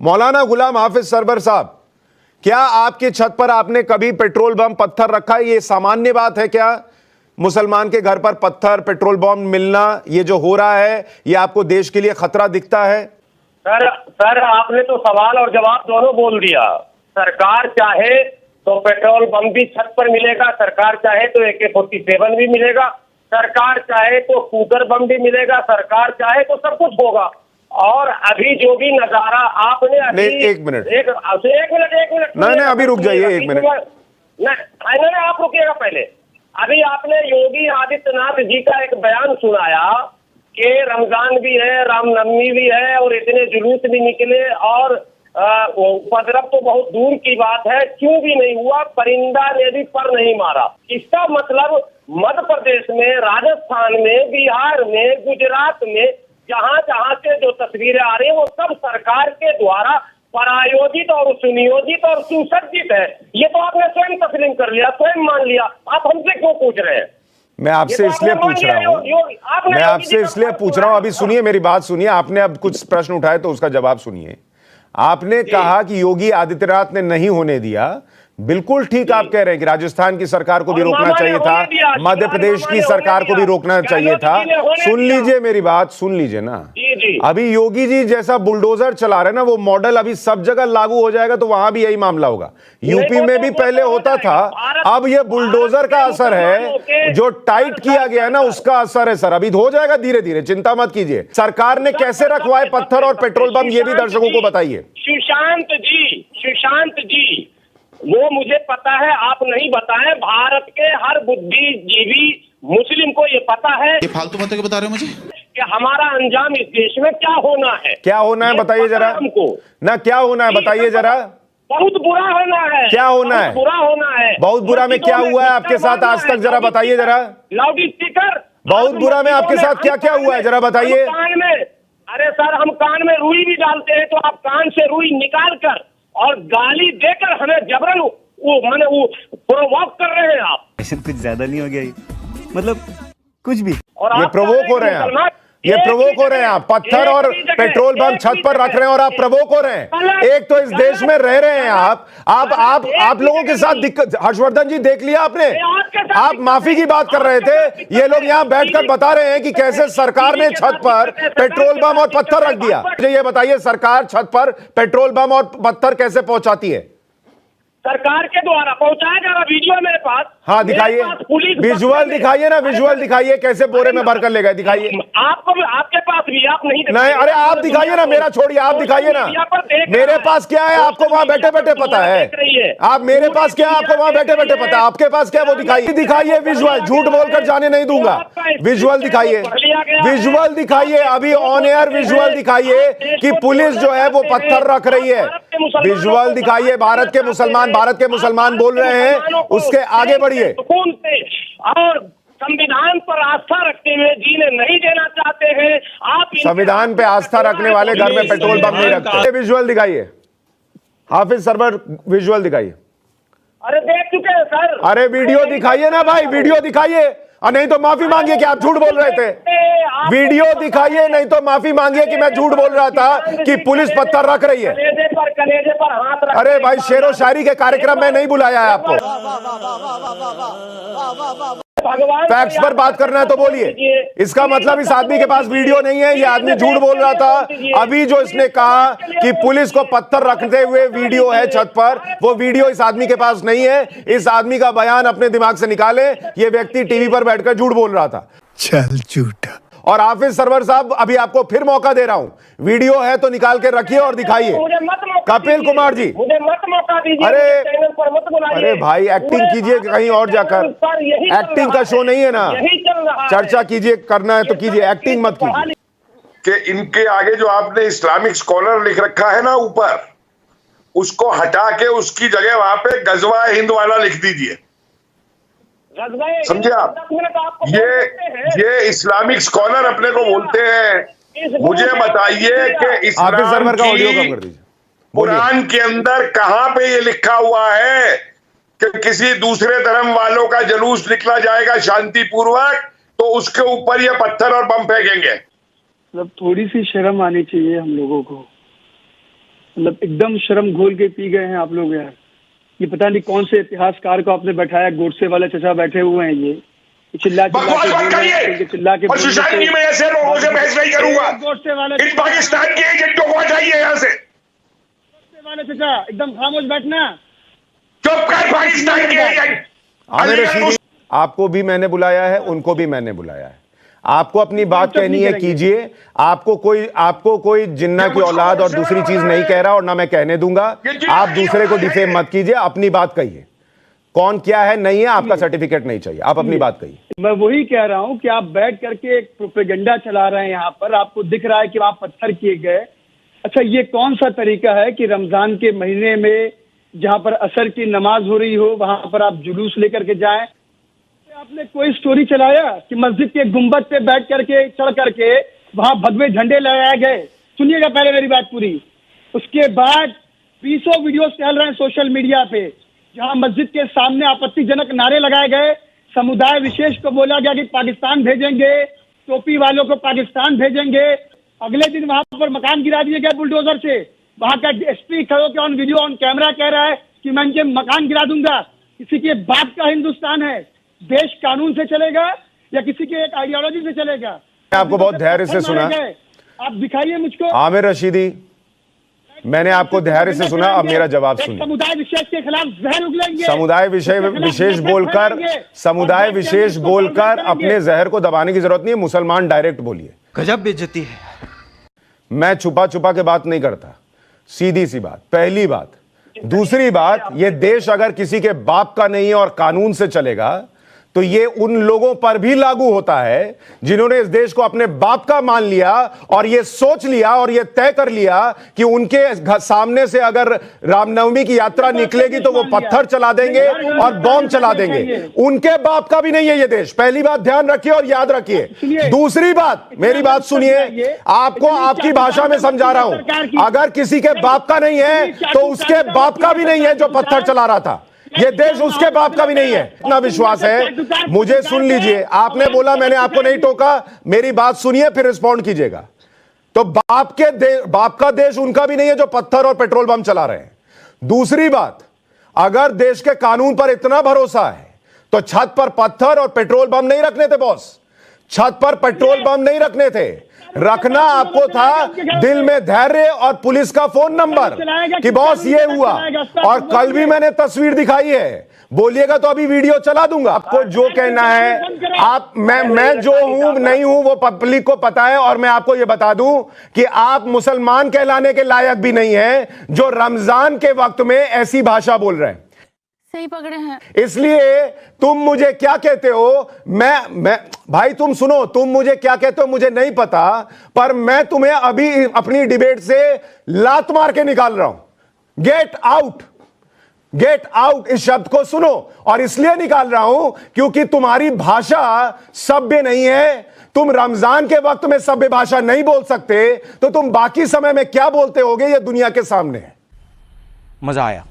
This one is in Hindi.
मौलाना गुलाम हाफिज सरवर साहब, क्या आपकी छत पर आपने कभी पेट्रोल बम पत्थर रखा है? ये सामान्य बात है क्या? मुसलमान के घर पर पत्थर पेट्रोल बम मिलना, ये जो हो रहा है, ये आपको देश के लिए खतरा दिखता है? सर आपने तो सवाल और जवाब दोनों बोल दिया। सरकार चाहे तो पेट्रोल बम भी छत पर मिलेगा, सरकार चाहे तो AK-47 भी मिलेगा, सरकार चाहे तो कुकर बम भी मिलेगा, सरकार चाहे तो सब कुछ होगा। और अभी जो भी नजारा आपने अभी एक मिनट नहीं, अभी रुक जाइए, एक मिनट नहीं, आप रुकिएगा पहले। अभी आपने योगी आदित्यनाथ जी का एक बयान सुनाया कि रमजान भी है, रामनवमी भी है और इतने जुलूस भी निकले और उपद्रव तो बहुत दूर की बात है, क्यों भी नहीं हुआ, परिंदा ने भी पर नहीं मारा। इसका मतलब मध्य प्रदेश में, राजस्थान में, बिहार में, गुजरात में जहां जहां से जो तस्वीरें आ रही है वो सब सरकार के द्वारा प्रायोजित और सुनियोजित और सुसज्जित है। ये तो आपने स्वयं तस्लीम कर लिया, स्वयं मान लिया। आप हमसे क्यों पूछ रहे हैं? मैं आपसे इसलिए पूछ रहा हूँ, मैं आपसे इसलिए पूछ रहा हूँ, अभी सुनिए मेरी बात सुनिए। आपने अब कुछ प्रश्न उठाए तो उसका जवाब सुनिए। आपने कहा कि योगी आदित्यनाथ ने नहीं होने दिया, बिल्कुल ठीक आप कह रहे हैं कि राजस्थान की सरकार को भी रोकना चाहिए था, मध्य प्रदेश की सरकार को भी रोकना चाहिए था। सुन लीजिए मेरी बात, सुन लीजिए ना। अभी योगी जी जैसा बुलडोजर चला रहे ना, वो मॉडल अभी सब जगह लागू हो जाएगा तो वहां भी यही मामला होगा। यूपी में भी पहले होता था, अब ये बुलडोजर का असर है, जो टाइट किया गया है ना उसका असर है सर। अभी हो जाएगा धीरे धीरे, चिंता मत कीजिए। सरकार ने कैसे रखवाए पत्थर और पेट्रोल बम, ये भी दर्शकों को बताइए। सुशांत जी वो मुझे पता है, आप नहीं बताएं। भारत के हर बुद्धिजीवी मुस्लिम को ये पता है। ये फालतू बातें क्यों बता रहे हो मुझे कि हमारा अंजाम इस देश में क्या होना है। क्या होना है बताइए जरा हमको ना, क्या होना है बताइए जरा। बहुत बुरा होना है। क्या होना है? बुरा होना है। बहुत बुरा में क्या हुआ है आपके साथ आज तक, जरा बताइए जरा। लाउड स्पीकर बहुत बुरा में आपके साथ क्या क्या हुआ है, जरा बताइए। कान में, अरे सर हम कान में रुई भी डालते हैं तो आप कान से रुई निकाल कर और गाली देकर हमें जबरन वो प्रोवोक कर रहे हैं आप। कुछ ज्यादा नहीं हो गया ये? मतलब कुछ भी। और ये प्रोवोक हो रहे हैं आप, ये प्रोवोक हो रहे हैं आप। पत्थर और पेट्रोल बम छत पर रख रहे हैं और आप प्रोवोक हो रहे हैं। एक तो इस देश में रह रहे हैं आप लोगों के साथ दिक्कत। हर्षवर्धन जी देख लिया आपने, आप माफी की बात कर रहे थे, ये लोग यहाँ बैठकर बता रहे हैं कि कैसे सरकार ने छत पर पेट्रोल बम और पत्थर रख दिया। ये बताइए सरकार छत पर पेट्रोल बम और पत्थर कैसे पहुंचाती है? सरकार के द्वारा पहुंचाया जा रहा वीडियो मेरे पास। हाँ दिखाइए, विजुअल दिखाइए ना, विजुअल दिखाइए कैसे बोरे में भरकर ले गए, दिखाइए। आपको आपके पास भी, आप नहीं अरे आप दिखाइए ना, मेरा छोड़िए, आप दिखाइए ना। मेरे पास क्या है आपको वहां बैठे बैठे पता है। आप मेरे पास क्या है आपको वहां बैठे बैठे पता है, आपके पास क्या है वो दिखाइए। दिखाइए विजुअल, झूठ बोलकर जाने नहीं दूंगा। विजुअल दिखाइए, विजुअल दिखाइए, अभी ऑन एयर विजुअल दिखाइए कि पुलिस जो है वो पत्थर रख रही है। विजुअल दिखाइए। भारत के मुसलमान बोल रहे हैं, उसके आगे बढ़िए। और संविधान पर आस्था रखते हुए जीने नहीं देना चाहते हैं आप। संविधान पे आस्था रखने वाले घर में पेट्रोल बम नहीं रखते। विजुअल दिखाइए, हाफिज सरवर विजुअल दिखाइए। अरे देख चुके हैं सर। अरे वीडियो दिखाइए ना भाई, वीडियो दिखाइए, और नहीं तो माफी मांगिए कि आप झूठ बोल रहे थे। वीडियो दिखाइए, नहीं तो माफी मांगिए कि मैं झूठ बोल रहा था कि पुलिस पत्थर रख रही है। कलेजे पर हाथ रख। अरे भाई शेरो शायरी के कार्यक्रम में नहीं बुलाया है आपको। फैक्ट्स पर बात करना है तो बोलिए। इसका मतलब इस आदमी के पास वीडियो नहीं है, ये आदमी झूठ बोल रहा था। अभी जो इसने कहा कि पुलिस को पत्थर रखते हुए वीडियो है छत पर, वो वीडियो इस आदमी के पास नहीं है। इस आदमी का बयान अपने दिमाग से निकाले, ये व्यक्ति टीवी पर बैठकर झूठ बोल रहा था। चल झूठा। और हाफिज सरवर साहब अभी आपको फिर मौका दे रहा हूं, वीडियो है तो निकाल के रखिए और दिखाइए। कपिल कुमार जी, मुझे मत मौका दीजिए। अरे भाई एक्टिंग कीजिए कहीं और जाकर, एक्टिंग का शो नहीं है ना, चर्चा कीजिए, करना है तो कीजिए, एक्टिंग मत कीजिए। कि इनके आगे जो आपने इस्लामिक स्कॉलर लिख रखा है ना ऊपर, उसको हटा के उसकी जगह वहां पे गजवा हिंद वाला लिख दीजिए। समझे आप? ये इस्लामिक स्कॉलर अपने को बोलते हैं। मुझे बताइए कि इस्लाम की कुरान के अंदर कहां पे ये लिखा हुआ है कि किसी दूसरे धर्म वालों का जुलूस निकला जाएगा शांतिपूर्वक तो उसके ऊपर ये पत्थर और बम फेंकेंगे? मतलब थोड़ी सी शर्म आनी चाहिए हम लोगों को। मतलब एकदम शर्म घोल के पी गए हैं आप लोग यार। ये पता नहीं कौन से इतिहासकार को आपने बैठाया, गोडसे वाले चचा बैठे हुए हैं ये चिल्ला बकवास मत करिए और सोसाइटी में ऐसे लोगों से बहस नहीं करूंगा। गोडसे वाले इन पाकिस्तान के एजेंटों को हटाइए यहाँ से। गोडसे वाले चचा एकदम खामोश बैठना। चुप कर पाकिस्तान के एजेंट। आमिर रशीदी, आपको भी मैंने बुलाया है, उनको भी मैंने बुलाया है। आपको अपनी बात कहनी है कीजिए। आपको कोई जिन्ना की औलाद और दूसरी चीज नहीं कह रहा और ना मैं कहने दूंगा। आप दूसरे को डिफेम मत कीजिए, अपनी बात कहिए। कौन क्या है नहीं है, आपका सर्टिफिकेट नहीं चाहिए, आप अपनी बात कहिए। मैं वही कह रहा हूं कि आप बैठ करके एक प्रोपेगेंडा चला रहे हैं यहाँ पर। आपको दिख रहा है कि आप पत्थर किए गए। अच्छा, ये कौन सा तरीका है कि रमजान के महीने में जहां पर असर की नमाज हो रही हो वहां पर आप जुलूस लेकर के जाएं? आपने कोई स्टोरी चलाया कि मस्जिद के गुंबद पे बैठ करके चढ़ करके वहां भगवे झंडे लगाए गए? सुनिएगा पहले मेरी बात पूरी। उसके बाद 20 वीडियोस चल रहे हैं सोशल मीडिया पे जहां मस्जिद के सामने आपत्तिजनक नारे लगाए गए। समुदाय विशेष को बोला गया कि पाकिस्तान भेजेंगे, टोपी वालों को पाकिस्तान भेजेंगे। अगले दिन वहां पर मकान गिरा दिए गए बुलडोजर से। वहां का एसपी खड़ो के ऑन वीडियो ऑन कैमरा कह रहा है कि मैं इनके मकान गिरा दूंगा। किसी के बाप का हिंदुस्तान है? देश कानून से चलेगा या किसी के एक आइडियोलॉजी से चलेगा? आपको बहुत धैर्य से सुना। आप दिखाइए मुझको। आमिर रशीदी, मैंने आपको धैर्य से सुना, अब मेरा जवाब सुनिए। समुदाय विशेष के खिलाफ जहर उगलेंगे। समुदाय विशेष बोलकर अपने जहर को दबाने की जरूरत नहीं है। मुसलमान डायरेक्ट बोलिए। गजब बेइज्जती है। मैं छुपा छुपा के बात नहीं करता, सीधी सी बात, पहली बात। दूसरी बात, ये देश अगर किसी के बाप का नहीं है और कानून से चलेगा तो ये उन लोगों पर भी लागू होता है जिन्होंने इस देश को अपने बाप का मान लिया और ये सोच लिया और ये तय कर लिया कि उनके सामने से अगर रामनवमी की यात्रा निकलेगी तो वो पत्थर चला देंगे और बॉम्ब चला देंगे। उनके बाप का भी नहीं है ये देश। पहली बात ध्यान रखिए और याद रखिए। दूसरी बात, मेरी बात सुनिए, आपको आपकी भाषा में समझा रहा हूं। अगर किसी के बाप का नहीं है तो उसके बाप का भी नहीं है जो पत्थर चला रहा था। ये देश उसके बाप का भी नहीं है। इतना विश्वास है मुझे। सुन लीजिए, आपने बोला, मैंने आपको नहीं टोका। मेरी बात सुनिए फिर रिस्पॉन्ड कीजिएगा। तो बाप का देश उनका भी नहीं है जो पत्थर और पेट्रोल बम चला रहे हैं। दूसरी बात, अगर देश के कानून पर इतना भरोसा है तो छत पर पत्थर और पेट्रोल बम नहीं रखने थे बॉस। छत पर पेट्रोल बम नहीं रखने थे। रखना आपको था दिल में धैर्य और पुलिस का फोन नंबर कि बॉस ये हुआ। और कल भी मैंने तस्वीर दिखाई है। बोलिएगा तो अभी वीडियो चला दूंगा। आपको जो कहना है आप, मैं जो हूं नहीं हूं वो पब्लिक को पता है। और मैं आपको ये बता दूं कि आप मुसलमान कहलाने के लायक भी नहीं है जो रमजान के वक्त में ऐसी भाषा बोल रहे हैं। सही पकड़े हैं। इसलिए तुम मुझे क्या कहते हो, मैं भाई तुम सुनो, तुम मुझे क्या कहते हो मुझे नहीं पता, पर मैं तुम्हें अभी अपनी डिबेट से लात मार के निकाल रहा हूं। गेट आउट, गेट आउट इस शब्द को सुनो। और इसलिए निकाल रहा हूं क्योंकि तुम्हारी भाषा सभ्य नहीं है। तुम रमजान के वक्त में सभ्य भाषा नहीं बोल सकते तो तुम बाकी समय में क्या बोलते होगे ये दुनिया के सामने है। मजा आया।